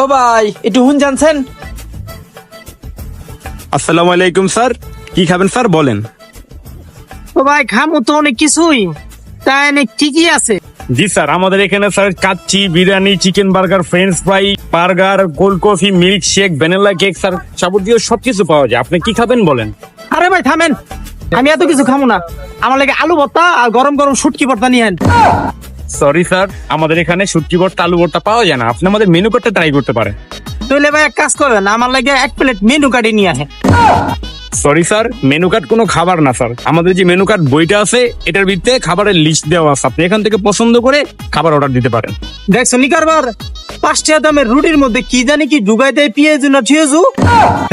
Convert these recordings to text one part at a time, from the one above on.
ও ভাই একটু হুন জানছেন? আসসালামু আলাইকুম স্যার, কি খাবেন স্যার বলেন। ও ভাই খামু তো অনেক কিছুই, তাই অনেক ঠিকই আছে। জি স্যার, আমাদের এখানে sir kacchi, biryani, chicken burger, French fry, burger, cold coffee, milk shake, vanilla cake sir যাবতীয় সবকিছু পাওয়া যায়। আপনি কি খাবেন বলেন। আরে ভাই থামেন, আমি এত কিছু খামু না। আমার লাগে আলু ভর্তা আর গরম গরম শুটকি ভর্তা নিয়ে আন। সরি স্যার, আমাদের এখানে শুটকি ভর্তা, আলু ভর্তা পাওয়া যায় না। আপনি আমাদের মেনু কার্ডটা ট্রাই করতে পারেন। তাহলে ভাই এক কাজ করেন, আমার লাগে এক প্লেট মেনু কার্ডে নিয়ে আসেন। সরি স্যার, মেনু কার্ড কোনো খাবার না স্যার। আমাদের যে মেনু কার্ড বইটা আছে এটার ভিতরে খাবারের লিস্ট দেওয়া আছে, আপনি এখান থেকে পছন্দ করে খাবার অর্ডার দিতে পারেন। দেখছো নি কারবার, 5 টাকা দামের রুটির মধ্যে কি জানি কি ঢুকাই দেয়, পেঁয়াজু না ঠিয়াজু,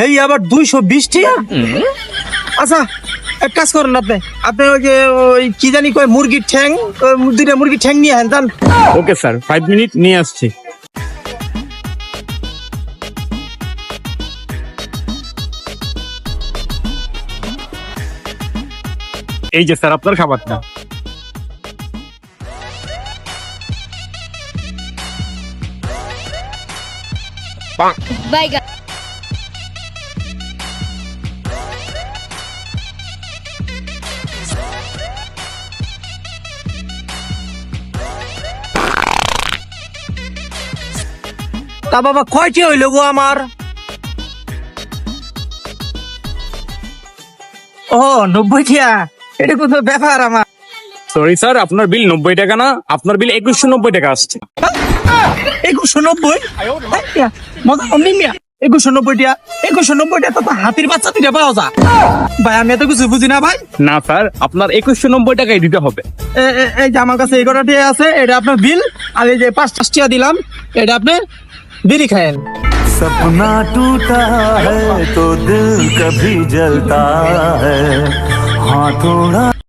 এই আবার 220 টাকা। আচ্ছা এক কাজ করেন, আপনি আপনি ওই যে ওই কি জানি কয় মুরগির ঠ্যাং, ওই 2টা মুরগির ঠ্যাং নিয়ে আনেন। ওকে স্যার, 5 মিনিট নিয়ে আসছি। এই যে স্যার আপনার খাবারটা। Bye, তা বাবা কয়টি হইল গো আমার? ও 90 টাকা, এটা কোন ব্যাপার আমার? সরি স্যার, আপনার বিল 90 টাকা না, আপনার বিল 2190 টাকা আসছে। 2190? মজা অমনি মিয়া, 2190 টাকা? 2190 টাকা তো হাতির বাচ্চা তুই পাওয়া যা। ভাই আমি এত কিছু বুঝি না ভাই। না স্যার, আপনার 2190 টাকাই দিতে হবে। এই যে আমার কাছে 11 টাকা আছে, এটা আপনার বিল। আর এই যে 5 টাকা দিলাম, এটা আপনি বিড়ি খায়েন। सपना टूटा है तो दिल कभी जलता है हाँ थोड़ा